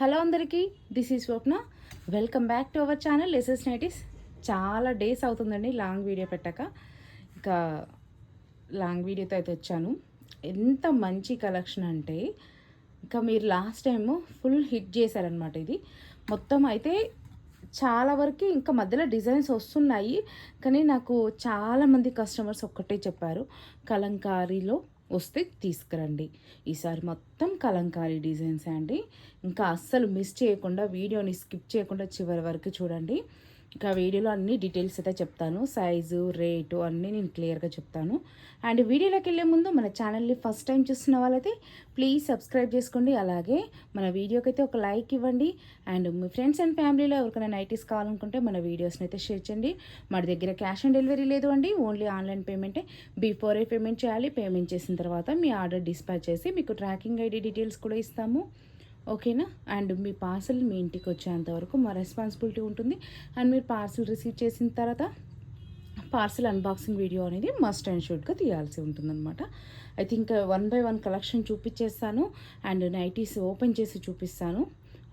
Hello అందరికీ, this is Swapna. Welcome back to our channel SS nineties. చాలా days అవుతుందండి long video పెట్టాక. ఇంకా లాంగ్ వీడియోతో అయితే వచ్చాను. ఎంత మంచి కలెక్షన్ అంటే ఇంకా మీరు లాస్ట్ టైము ఫుల్ హిట్ చేశారనమాట. ఇది మొత్తం అయితే చాలా వరకు ఇంకా మధ్యలో డిజైన్స్ వస్తున్నాయి, కానీ నాకు చాలామంది కస్టమర్స్ ఒక్కటే చెప్పారు, కలంకారీలో వస్తే తీసుకురండి. ఈసారి మొత్తం కలంకారీ డిజైన్స్ అండి. ఇంకా అస్సలు మిస్ చేయకుండా వీడియోని స్కిప్ చేయకుండా చివరి వరకు చూడండి. ఇంకా వీడియోలో అన్ని డీటెయిల్స్ అయితే చెప్తాను, సైజు రేటు అన్నీ నేను క్లియర్గా చెప్తాను. అండ్ వీడియోలోకి వెళ్ళే ముందు మన ఛానల్ని ఫస్ట్ టైం చూస్తున్న వాళ్ళైతే ప్లీజ్ సబ్స్క్రైబ్ చేసుకోండి. అలాగే మన వీడియోకి అయితే ఒక లైక్ ఇవ్వండి. అండ్ మీ ఫ్రెండ్స్ అండ్ ఫ్యామిలీలో ఎవరికైనా నైటీస్ కావాలనుకుంటే మన వీడియోస్ని అయితే షేర్ చేయండి. మన దగ్గర క్యాష్ ఆన్ డెలివరీ లేదు అండి, ఓన్లీ ఆన్లైన్ పేమెంటే. బిఫోరే పేమెంట్ చేయాలి. పేమెంట్ చేసిన తర్వాత మీ ఆర్డర్ డిస్పాచ్ చేసి మీకు ట్రాకింగ్ ఐడి డీటెయిల్స్ కూడా ఇస్తాము, ఓకేనా. అండ్ మీ పార్సల్ మీ ఇంటికి వచ్చేంత వరకు మా రెస్పాన్సిబిలిటీ ఉంటుంది. అండ్ మీరు పార్సల్ రిసీవ్ చేసిన తర్వాత పార్సల్ అన్బాక్సింగ్ వీడియో అనేది మస్ట్ అండ్ షుడ్గా తీయాల్సి ఉంటుందన్నమాట. ఐ థింక్ 1 by 1 కలెక్షన్ చూపించేస్తాను అండ్ నైటీస్ ఓపెన్ చేసి చూపిస్తాను,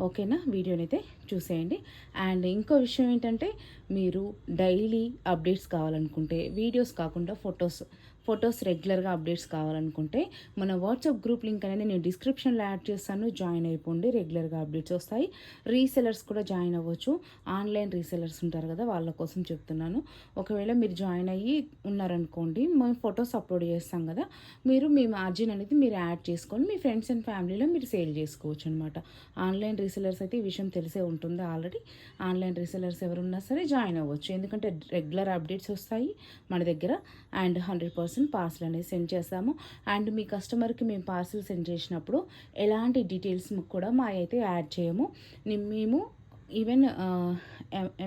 ఓకేనా. వీడియోని అయితే చూసేయండి. అండ్ ఇంకో విషయం ఏంటంటే, మీరు డైలీ అప్డేట్స్ కావాలనుకుంటే, వీడియోస్ కాకుండా ఫొటోస్ రెగ్యులర్గా అప్డేట్స్ కావాలనుకుంటే మన వాట్సాప్ గ్రూప్ లింక్ అనేది నేను డిస్క్రిప్షన్లో యాడ్ చేస్తాను, జాయిన్ అయిపోండి. రెగ్యులర్గా అప్డేట్స్ వస్తాయి. రీసెలర్స్ కూడా జాయిన్ అవ్వచ్చు. ఆన్లైన్ రీసెలర్స్ ఉంటారు కదా, వాళ్ళ కోసం చెప్తున్నాను. ఒకవేళ మీరు జాయిన్ అయ్యి ఉన్నారనుకోండి, మేము ఫొటోస్ అప్లోడ్ చేస్తాం కదా, మీరు మీ మార్జిన్ అనేది మీరు యాడ్ చేసుకొని మీ ఫ్రెండ్స్ అండ్ ఫ్యామిలీలో మీరు సేల్ చేసుకోవచ్చు అనమాట. ఆన్లైన్ రీసెలర్స్ అయితే ఈ విషయం తెలిసే ఉంటుంది ఆల్రెడీ. ఆన్లైన్ రీసెలర్స్ ఎవరున్నా సరే జాయిన్ అవ్వచ్చు, ఎందుకంటే రెగ్యులర్ అప్డేట్స్ వస్తాయి మన దగ్గర. అండ్ 100% పార్సల్ అనేది సెండ్ చేస్తాము. అండ్ మీ కస్టమర్కి మేము పార్సల్ సెండ్ చేసినప్పుడు ఎలాంటి డీటెయిల్స్ కూడా మా అయితే యాడ్ చేయము. మేము ఈవెన్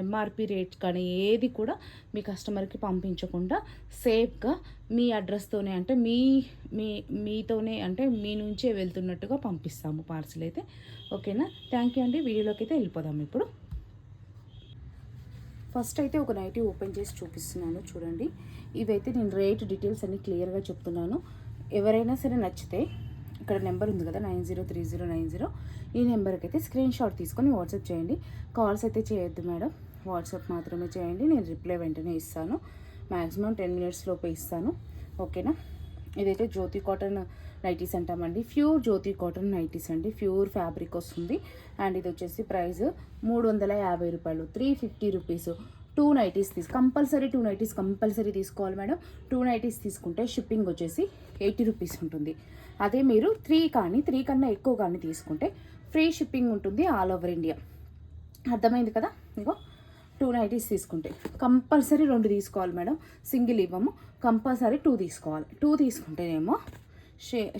ఎంఆర్పి రేట్ కానీ ఏది కూడా మీ కస్టమర్కి పంపించకుండా సేఫ్గా మీ అడ్రస్తోనే, అంటే మీతోనే, అంటే మీ నుంచే వెళ్తున్నట్టుగా పంపిస్తాము పార్సల్ అయితే, ఓకేనా. థ్యాంక్ యూ అండి. వీడియోలోకి అయితే వెళ్ళిపోదాం ఇప్పుడు. ఫస్ట్ అయితే ఒక నైటీ ఓపెన్ చేసి చూపిస్తున్నాను చూడండి. ఇవైతే నేను రేట్ డీటెయిల్స్ అన్ని క్లియర్గా చెప్తున్నాను. ఎవరైనా సరే నచ్చితే ఇక్కడ నెంబర్ ఉంది కదా 903090, ఈ నెంబర్కి అయితే స్క్రీన్ షాట్ తీసుకొని వాట్సాప్ చేయండి. కాల్స్ అయితే చేయొద్దు మేడం, వాట్సాప్ మాత్రమే చేయండి. నేను రిప్లై వెంటనే ఇస్తాను. మ్యాక్సిమం 10 minutes లోపే ఇస్తాను, ఓకేనా. ఇదైతే జ్యోతి కాటన్ నైటీస్ అంటామండి. ప్యూర్ జ్యోతి కాటన్ నైటీస్ అండి, ప్యూర్ ఫ్యాబ్రిక్ వస్తుంది. అండ్ ఇది వచ్చేసి ప్రైస్ 350 రూపాయలు, 350 rupees. 2 nighties compulsory 2 nighties compulsory తీసుకోవాలి మేడం. 2 నైటీస్ తీసుకుంటే షిప్పింగ్ వచ్చేసి 80 రూపీస్ ఉంటుంది. అదే మీరు 3 కన్నా ఎక్కువ కానీ తీసుకుంటే ఫ్రీ షిప్పింగ్ ఉంటుంది ఆల్ ఓవర్ ఇండియా. అర్థమైంది కదా. ఇగో 2 నైటీస్ తీసుకుంటే కంపల్సరీ 2 తీసుకోవాలి మేడం, సింగిల్ ఇవ్వము. కంపల్సరీ 2 తీసుకోవాలి. 2 తీసుకుంటేనేమో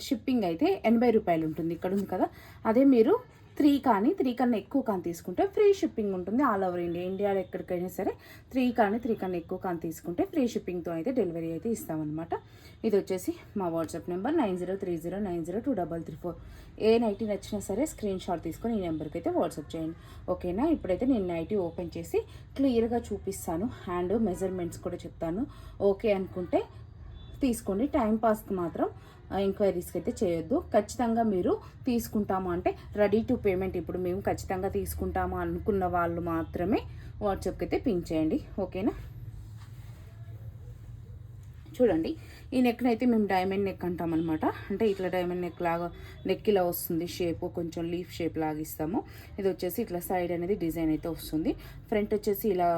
షిప్పింగ్ అయితే 80 రూపాయలు ఉంటుంది, ఇక్కడ ఉంది కదా. అదే మీరు 3 కన్నా ఎక్కువ కానీ తీసుకుంటే ఫ్రీ షిప్పింగ్ ఉంటుంది ఆల్ ఓవర్ ఇండియా. ఇండియాలో ఎక్కడికైనా సరే 3 కన్నా ఎక్కువ కానీ తీసుకుంటే ఫ్రీ షిప్పింగ్తో అయితే డెలివరీ అయితే ఇస్తామన్నమాట. ఇది వచ్చేసి మా వాట్సాప్ నెంబర్ 9030902334. ఏ నైటీ నచ్చినా సరే స్క్రీన్ షాట్ తీసుకొని ఈ నెంబర్కి అయితే వాట్సాప్ చేయండి, ఓకేనా. ఇప్పుడైతే నేను నైటీ ఓపెన్ చేసి క్లియర్గా చూపిస్తాను, హ్యాండ్ మెజర్మెంట్స్ కూడా చెప్తాను. ఓకే అనుకుంటే తీసుకోండి. టైంపాస్కి మాత్రం ఎంక్వైరీస్కి అయితే చేయొద్దు. ఖచ్చితంగా మీరు తీసుకుంటాము అంటే రెడీ టు పేమెంట్, ఇప్పుడు మేము ఖచ్చితంగా తీసుకుంటాము అనుకున్న వాళ్ళు మాత్రమే వాట్సాప్కి అయితే పింక్ చేయండి, ఓకేనా. చూడండి, ఈ నెక్ని అయితే మేము డైమండ్ నెక్ అంటామన్నమాట. అంటే ఇట్లా డైమండ్ నెక్ లాగా నెక్ ఇలా వస్తుంది, షేప్ కొంచెం లీఫ్ షేప్ లాగా ఇస్తాము. ఇది వచ్చేసి ఇట్లా సైడ్ అనేది డిజైన్ అయితే వస్తుంది. ఫ్రంట్ వచ్చేసి ఇలా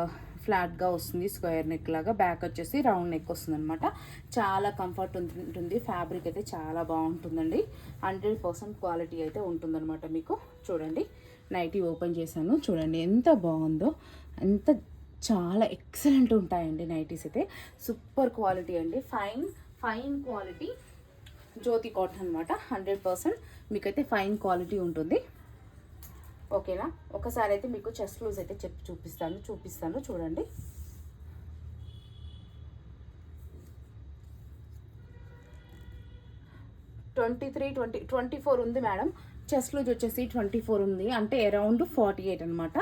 ఫ్లాట్గా వస్తుంది, స్క్వేర్ నెక్ లాగా. బ్యాక్ వచ్చేసి రౌండ్ నెక్ వస్తుంది అనమాట. చాలా కంఫర్ట్ ఉంటుంది. ఫ్యాబ్రిక్ అయితే చాలా బాగుంటుందండి. 100% క్వాలిటీ అయితే ఉంటుందన్నమాట మీకు. చూడండి, నైటీ ఓపెన్ చేశాను చూడండి ఎంత బాగుందో. ఎంత చాలా ఎక్సలెంట్ ఉంటాయండి నైటీస్ అయితే. సూపర్ క్వాలిటీ అండి, ఫైన్ క్వాలిటీ జ్యోతి కాటన్ అనమాట. 100% మీకైతే ఫైన్ క్వాలిటీ ఉంటుంది, ఓకేనా. ఒకసారి అయితే మీకు చెస్ట్ లూజ్ అయితే చూపిస్తాను చూడండి. ట్వంటీ ఫోర్ ఉంది మేడం. చెస్ట్ లూజ్ వచ్చేసి 24 ఉంది, అంటే అరౌండ్ 48 అనమాట.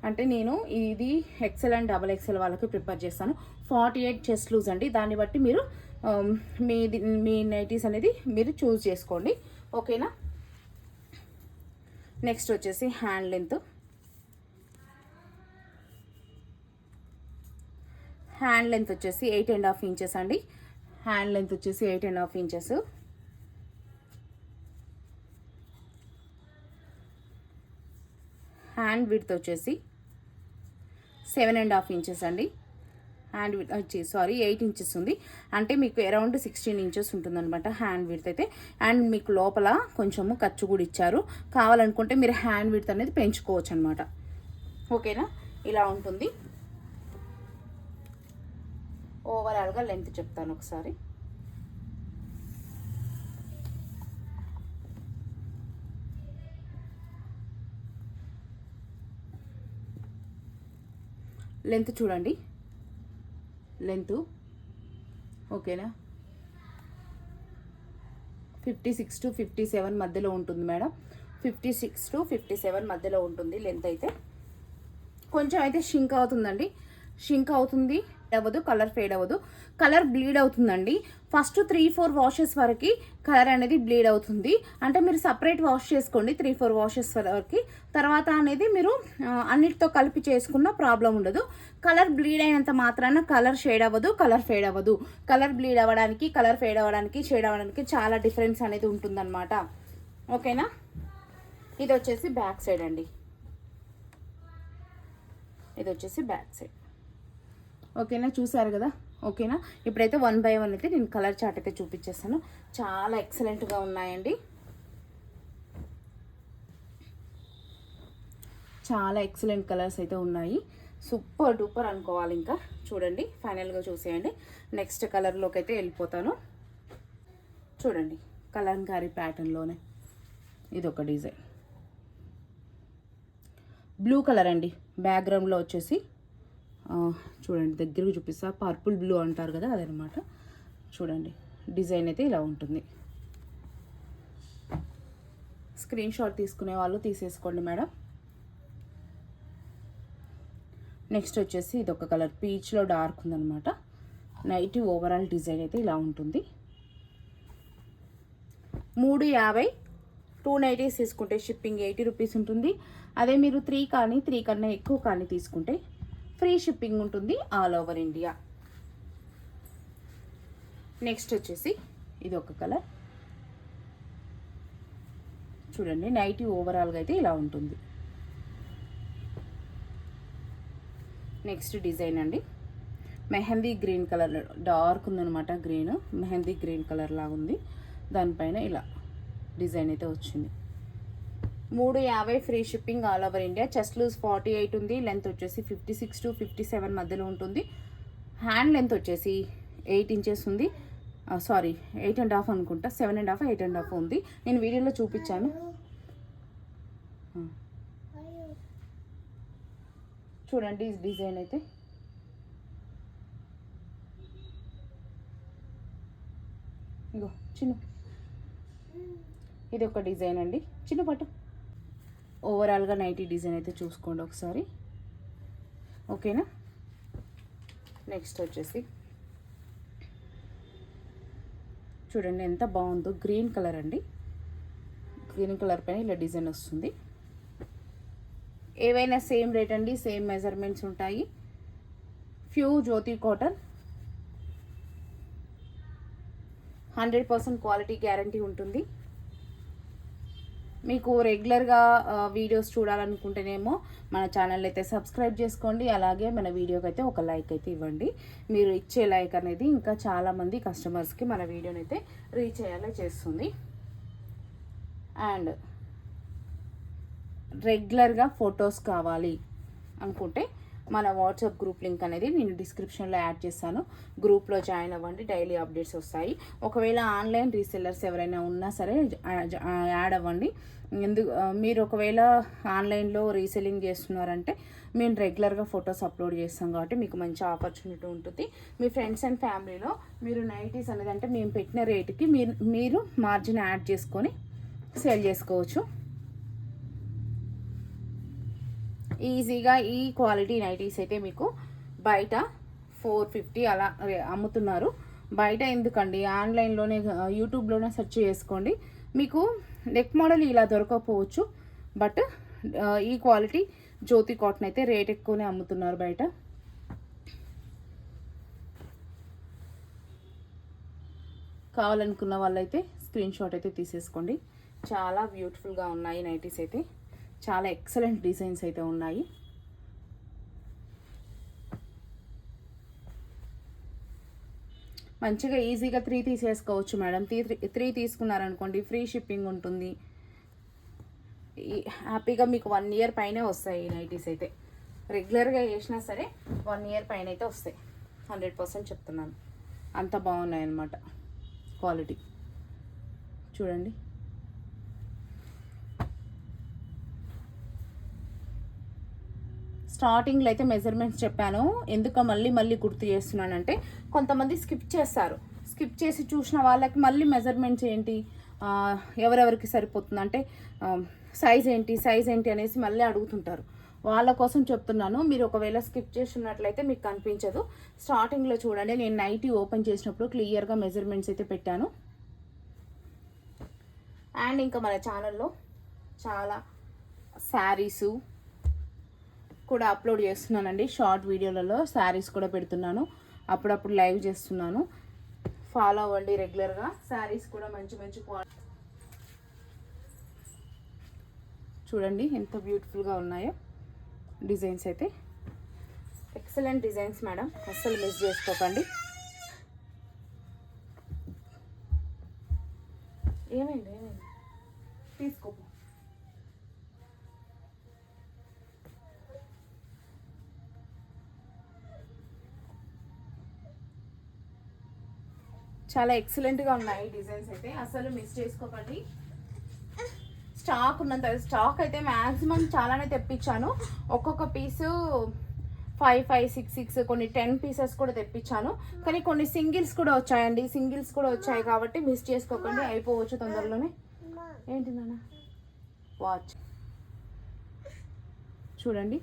అంటే నేను ఇది ఎక్సెల్ అండ్ XXL వాళ్ళకి ప్రిపేర్ చేస్తాను. 48 చెస్ట్ లూజ్ అండి. దాన్ని బట్టి మీరు మీ నైటీస్ అనేది మీరు చూస్ చేసుకోండి, ఓకేనా. నెక్స్ట్ వచ్చేసి హ్యాండ్ లెంత్. హ్యాండ్ లెంత్ వచ్చేసి 8.5 ఇంచెస్ అండి. హ్యాండ్ లెంత్ వచ్చేసి 8.5 ఇంచెస్. హ్యాండ్ విడ్త్ వచ్చేసి 7.5 ఇంచెస్ అండి. హ్యాండ్ విడ్త్ వచ్చి 8 ఇంచెస్ ఉంది. అంటే మీకు అరౌండ్ 16 ఇంచెస్ ఉంటుందన్నమాట హ్యాండ్ విడ్త్ అయితే. అండ్ మీకు లోపల కొంచెము ఖర్చు కూడా ఇచ్చారు. కావాలనుకుంటే మీరు హ్యాండ్ విడ్త్ అనేది పెంచుకోవచ్చు అనమాట. ఓకేనా, ఇలా ఉంటుంది. ఓవరాల్గా లెంత్ చెప్తాను ఒకసారి. లెంత్ చూడండి, లెంత్ ఓకేనా, 56 to 57 మధ్యలో ఉంటుంది మేడం. 56 to 57 మధ్యలో ఉంటుంది లెంత్ అయితే. కొంచెం అయితే షింక్ అవుతుందండి, షింక్ అవుతుంది, అవ్వదు, కలర్ ఫేడ్ అవ్వదు, కలర్ బ్లీడ్ అవుతుందండి. ఫస్ట్ 3-4 వాషెస్ వరకు కలర్ అనేది బ్లీడ్ అవుతుంది. అంటే మీరు సపరేట్ వాష్ చేసుకోండి 3-4 వాషెస్ వరకు. తర్వాత అనేది మీరు అన్నిటితో కలిపి చేసుకున్న ప్రాబ్లం ఉండదు. కలర్ బ్లీడ్ అయినంత మాత్రాన కలర్ షేడ్ అవ్వదు, కలర్ ఫేడ్ అవ్వదు. కలర్ బ్లీడ్ అవ్వడానికి, కలర్ ఫేడ్ అవ్వడానికి, షేడ్ అవ్వడానికి చాలా డిఫరెన్స్ అనేది ఉంటుందన్నమాట. ఓకేనా, ఇది వచ్చేసి బ్యాక్ సైడ్ అండి. ఇది వచ్చేసి బ్యాక్ సైడ్. ఓకేనా, చూసారు కదా. ఓకేనా, ఇప్పుడైతే 1 by 1 అయితే నేను కలర్ చార్ట్ అయితే చూపించేస్తాను. చాలా ఎక్సలెంట్గా ఉన్నాయండి, చాలా ఎక్సలెంట్ కలర్స్ అయితే ఉన్నాయి. సూపర్ డూపర్ అనుకోవాలి. ఇంకా చూడండి, ఫైనల్గా చూసేయండి. నెక్స్ట్ కలర్లోకి అయితే వెళ్ళిపోతాను. చూడండి, కలంకారీ ప్యాటర్న్లోనే ఇది ఒక డిజైన్. బ్లూ కలర్ అండి. బ్యాక్గ్రౌండ్లో వచ్చేసి చూడండి, దగ్గరకు చూపిస్తా, పర్పుల్ బ్లూ అంటారు కదా అదనమాట. చూడండి, డిజైన్ అయితే ఇలా ఉంటుంది. స్క్రీన్ షాట్ తీసుకునే వాళ్ళు తీసేసుకోండి మేడం. నెక్స్ట్ వచ్చేసి ఇది ఒక కలర్, పీచ్లో డార్క్ ఉందనమాట. నైట్ ఓవరాల్ డిజైన్ అయితే ఇలా ఉంటుంది. 350 2 నైటీస్ తీసుకుంటే షిప్పింగ్ 80 రూపీస్ ఉంటుంది. అదే మీరు 3 కానీ 3 కన్నా ఎక్కువ కానీ తీసుకుంటే ఫ్రీ షిప్పింగ్ ఉంటుంది ఆల్ ఓవర్ ఇండియా. నెక్స్ట్ వచ్చేసి ఇది ఒక కలర్. చూడండి, నైటీ ఓవరాల్గా అయితే ఇలా ఉంటుంది. నెక్స్ట్ డిజైన్ అండి, మెహందీ గ్రీన్ కలర్, డార్క్ ఉందనమాట గ్రీన్, మెహందీ గ్రీన్ కలర్ లాగా ఉంది. దానిపైన ఇలా డిజైన్ అయితే వచ్చింది. 350 free shipping all over India. Chest loose 48 ఉంది. లెంత్ వచ్చేసి 56 to 57 మధ్యలో ఉంటుంది. హ్యాండ్ లెంత్ వచ్చేసి 8 ఇంచెస్ ఉంది. 8.5 అనుకుంటా, 7.5 8.5 ఉంది. నేను వీడియోలో చూపించాను. చూడండి, ఈ డిజైన్ అయితే ఇగో చిన్న, ఇది ఒక డిజైన్ అండి, చిన్న పట్టు. ఓవరాల్గా నైటీ డిజైన్ అయితే చూసుకోండి ఒకసారి. ఓకేనా, నెక్స్ట్ వచ్చేసి చూడండి ఎంత బాగుందో, గ్రీన్ కలర్ అండి. గ్రీన్ కలర్ పైన ఇలా డిజైన్ వస్తుంది. ఏవైనా సేమ్ రేట్ అండి, సేమ్ మెజర్మెంట్స్ ఉంటాయి. ప్యూర్ జ్యోతి కాటన్, 100% క్వాలిటీ గ్యారంటీ ఉంటుంది. మీకు రెగ్యులర్గా వీడియోస్ చూడాలనుకుంటేనేమో మన ఛానల్ అయితే సబ్స్క్రైబ్ చేసుకోండి. అలాగే మన వీడియోకి అయితే ఒక లైక్ అయితే ఇవ్వండి. మీరు ఇచ్చే లైక్ అనేది ఇంకా చాలామంది కస్టమర్స్కి మన వీడియోని అయితే రీచ్ అయ్యేలా చేస్తుంది. అండ్ రెగ్యులర్గా ఫొటోస్ కావాలి అనుకుంటే మన వాట్సాప్ గ్రూప్ లింక్ అనేది నేను డిస్క్రిప్షన్లో యాడ్ చేస్తాను. గ్రూప్లో జాయిన్ అవ్వండి, డైలీ అప్డేట్స్ వస్తాయి. ఒకవేళ ఆన్లైన్ రీసెల్లర్స్ ఎవరైనా ఉన్నా సరే యాడ్ అవ్వండి. మీరు ఒకవేళ ఆన్లైన్లో రీసెల్లింగ్ చేస్తున్నారంటే మేము రెగ్యులర్గా ఫొటోస్ అప్లోడ్ చేస్తాం కాబట్టి మీకు మంచి ఆపర్చునిటీ ఉంటుంది. మీ ఫ్రెండ్స్ అండ్ ఫ్యామిలీలో మీరు నైటీస్ అనేది అంటే మేము పెట్టిన రేటుకి మీరు మార్జిన్ యాడ్ చేసుకొని సేల్ చేసుకోవచ్చు. ఈజీగా ఈ క్వాలిటీ నైటీస్ అయితే మీకు బయట 450 అలా అమ్ముతున్నారు. బయట ఎందుకండి, ఆన్లైన్లోనే యూట్యూబ్లోనే సెర్చ్ చేసుకోండి. మీకు నెక్ మోడల్ ఇలా దొరకకపోవచ్చు, బట్ ఈ క్వాలిటీ జ్యోతి కాటన్ అయితే రేట్ ఎక్కువనే అమ్ముతున్నారు బయట. కావాలనుకున్న వాళ్ళైతే స్క్రీన్ షాట్ అయితే తీసేసుకోండి. చాలా బ్యూటిఫుల్గా ఉన్నాయి నైటీస్ అయితే, చాలా ఎక్సలెంట్ డిజైన్స్ అయితే ఉన్నాయి. మంచిగా ఈజీగా 3 తీసేసుకోవచ్చు మేడం. 3 తీసుకున్నారనుకోండి ఫ్రీ షిప్పింగ్ ఉంటుంది. హ్యాపీగా మీకు 1 ఇయర్ పైనే వస్తాయి ఈ నైటీస్ అయితే. రెగ్యులర్గా వేసినా సరే 1 ఇయర్ పైన అయితే వస్తాయి, 100% చెప్తున్నాను. అంత బాగున్నాయి అన్నమాట క్వాలిటీ. చూడండి, స్టార్టింగ్లో అయితే మెజర్మెంట్స్ చెప్పాను. ఎందుకు మళ్ళీ గుర్తు చేస్తున్నానంటే కొంతమంది స్కిప్ చేస్తారు. స్కిప్ చేసి చూసిన వాళ్ళకి మళ్ళీ మెజర్మెంట్స్ ఏంటి, ఎవరెవరికి సరిపోతుంది అంటే సైజ్ ఏంటి అనేసి మళ్ళీ అడుగుతుంటారు. వాళ్ళ కోసం చెప్తున్నాను. మీరు ఒకవేళ స్కిప్ చేస్తున్నట్లయితే మీకు కనిపించదు. స్టార్టింగ్లో చూడండి, నేను నైటీ ఓపెన్ చేసినప్పుడు క్లియర్గా మెజర్మెంట్స్ అయితే పెట్టాను. అండ్ ఇంకా మన ఛానల్లో చాలా శారీసు కూడా అప్లోడ్ చేస్తున్నానండి. షార్ట్ వీడియోలలో శారీస్ కూడా పెడుతున్నాను, అప్పుడప్పుడు లైవ్ చేస్తున్నాను. ఫాలో అవ్వండి రెగ్యులర్గా. శారీస్ కూడా మంచి క్వాలిటీ. చూడండి ఎంత బ్యూటిఫుల్గా ఉన్నాయో డిజైన్స్ అయితే. ఎక్సలెంట్ డిజైన్స్ మేడం, అస్సలు మిస్ చేసుకోకండి. ఏమైంది తీసుకో. చాలా ఎక్సలెంట్గా ఉన్నాయి డిజైన్స్ అయితే, అసలు మిస్ చేసుకోకండి. స్టాక్ ఉన్నంత స్టాక్ అయితే మ్యాక్సిమం చాలానే తెప్పించాను. ఒక్కొక్క పీసు 5, 6 కొన్ని 10 పీసెస్ కూడా తెప్పించాను. కానీ కొన్ని సింగిల్స్ కూడా వచ్చాయండి. సింగిల్స్ కూడా వచ్చాయి కాబట్టి మిస్ చేసుకోకండి, అయిపోవచ్చు తొందరలోనే. ఏంటి నాన్న వాచ్ చూడండి,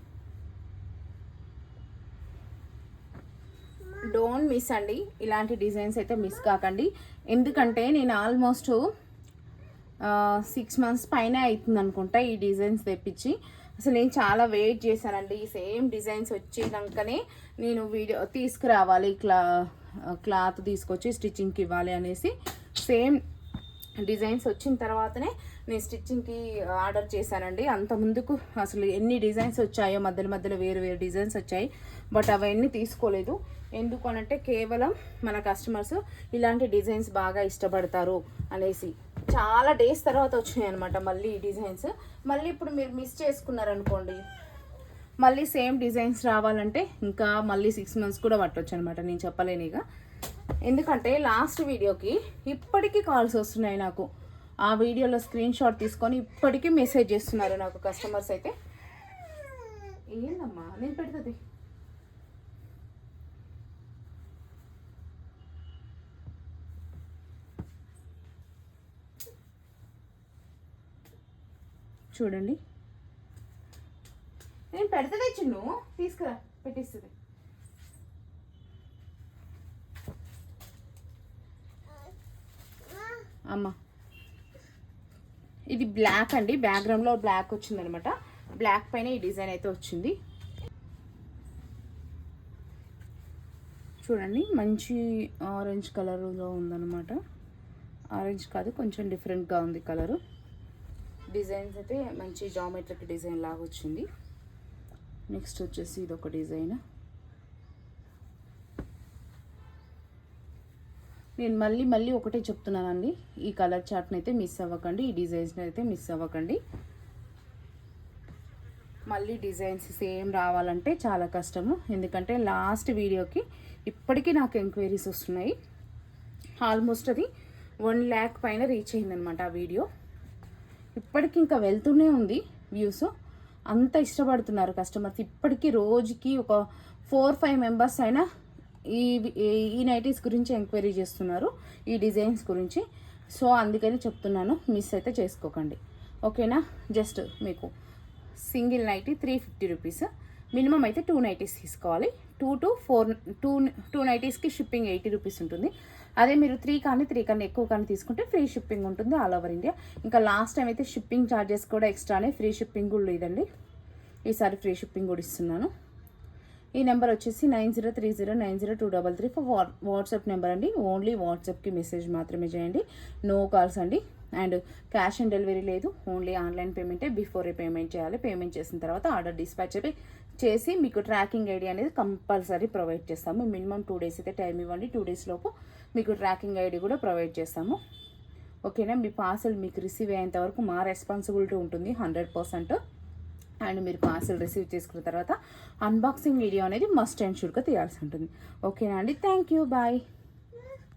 డోంట్ మిస్ అండి. ఇలాంటి డిజైన్స్ అయితే మిస్ కాకండి. ఎందుకంటే నేను ఆల్మోస్ట్ 6 months పైన అవుతుంది అనుకుంటా ఈ డిజైన్స్ తెప్పించి. అసలు నేను చాలా వెయిట్ చేశానండి. సేమ్ డిజైన్స్ వచ్చినాకనే నేను వీడియో తీసుకురావాలి, క్లాత్ తీసుకొచ్చి స్టిచ్చింగ్కి ఇవ్వాలి అనేసి. సేమ్ డిజైన్స్ వచ్చిన తర్వాతనే నేను స్టిచ్చింగ్కి ఆర్డర్ చేశానండి. అంత ముందుకు అసలు ఎన్ని డిజైన్స్ వచ్చాయో, మధ్యలో వేరు డిజైన్స్ వచ్చాయి. బట్ అవన్నీ తీసుకోలేదు. ఎందుకు అనంటే కేవలం మన కస్టమర్స్ ఇలాంటి డిజైన్స్ బాగా ఇష్టపడతారు అనేసి. చాలా డేస్ తర్వాత వచ్చినాయి అనమాట మళ్ళీ ఈ డిజైన్స్. మళ్ళీ ఇప్పుడు మీరు మిస్ చేసుకున్నారనుకోండి, మళ్ళీ సేమ్ డిజైన్స్ రావాలంటే ఇంకా మళ్ళీ 6 months కూడా పట్టొచ్చు అనమాట. నేను చెప్పలేను ఇక. ఎందుకంటే లాస్ట్ వీడియోకి ఇప్పటికీ కాల్స్ వస్తున్నాయి నాకు. ఆ వీడియోలో స్క్రీన్ షాట్ తీసుకొని ఇప్పటికీ మెసేజ్ చేస్తున్నారు నాకు కస్టమర్స్ అయితే. ఏందమ్మా నేను పెడుతుంది. చూడండి, నేను పెడుతుంది చిన్ను, తీసుకురా పెట్టిస్తుంది. అమ్మ ఇది బ్లాక్ అండి, బ్యాక్గ్రౌండ్లో బ్లాక్ వచ్చిందనమాట. బ్లాక్ పైన ఈ డిజైన్ అయితే వచ్చింది. చూడండి, మంచి ఆరెంజ్ కలర్లో ఉందన్నమాట. ఆరెంజ్ కాదు, కొంచెం డిఫరెంట్గా ఉంది కలరు. డిజైన్స్ అయితే మంచి జామెట్రిక్ డిజైన్ లాగా వచ్చింది. నెక్స్ట్ వచ్చేసి ఇది ఒక డిజైన్. నేను మళ్ళీ ఒకటే చెప్తున్నానండి, ఈ కలర్ చార్ట్ని అయితే మిస్ అవ్వకండి, ఈ డిజైన్స్ని అయితే మిస్ అవ్వకండి. మళ్ళీ డిజైన్స్ సేమ్ రావాలంటే చాలా కష్టము. ఎందుకంటే లాస్ట్ వీడియోకి ఇప్పటికీ నాకు ఎంక్వైరీస్ వస్తున్నాయి. ఆల్మోస్ట్ అది 1 lakh పైన రీచ్ అయిందనమాట ఆ వీడియో. ఇప్పటికి ఇంకా వెళ్తూనే ఉంది వ్యూస్. అంత ఇష్టపడుతున్నారు కస్టమర్స్. ఇప్పటికీ రోజుకి ఒక 4-5 members అయినా ఈ నైటీస్ గురించి ఎంక్వైరీ చేస్తున్నారు, ఈ డిజైన్స్ గురించి. సో అందుకని చెప్తున్నాను, మిస్ అయితే చేసుకోకండి, ఓకేనా. జస్ట్ మీకు సింగిల్ నైటీ 350 రూపీస్. మినిమం అయితే 2 నైటీస్ తీసుకోవాలి. 2 to 4 2 నైటీస్కి షిప్పింగ్ 80 రూపీస్ ఉంటుంది. అదే మీరు 3 కన్నా ఎక్కువ కానీ తీసుకుంటే ఫ్రీ షిప్పింగ్ ఉంటుంది ఆల్ ఓవర్ ఇండియా. ఇంకా లాస్ట్ టైం అయితే షిప్పింగ్ ఛార్జెస్ కూడా ఎక్స్ట్రానే, ఫ్రీ షిప్పింగ్ కూడా లేదండి. ఈసారి ఫ్రీ షిప్పింగ్ కూడా ఇస్తున్నాను. ఈ నెంబర్ వచ్చేసి 9030902333 ఫర్ వాట్సాప్ నెంబర్ అండి. ఓన్లీ వాట్సాప్కి మెసేజ్ మాత్రమే చేయండి, నో కాల్స్ అండి. అండ్ క్యాష్ ఆన్ డెలివరీ లేదు, ఓన్లీ ఆన్లైన్ పేమెంటే. బిఫోరే పేమెంట్ చేయాలి. పేమెంట్ చేసిన తర్వాత ఆర్డర్ డిస్పాచ్ చేసి మీకు ట్రాకింగ్ ఐడి అనేది కంపల్సరీ ప్రొవైడ్ చేస్తాము. మినిమం 2 days అయితే టైం ఇవ్వండి. 2 days లోపు మీకు ట్రాకింగ్ ఐడి కూడా ప్రొవైడ్ చేస్తాము. ఓకేనా. మీ పార్సల్ మీకు రిసీవ్ అయ్యేంత వరకు మా రెస్పాన్సిబిలిటీ ఉంటుంది 100%. అండ్ మీరు పార్సల్ రిసీవ్ చేసుకున్న తర్వాత అన్బాక్సింగ్ వీడియో అనేది మస్ట్ అండ్ షుడ్గా తీయాల్సి ఉంటుంది. ఓకేనా అండి. Thank you. బాయ్.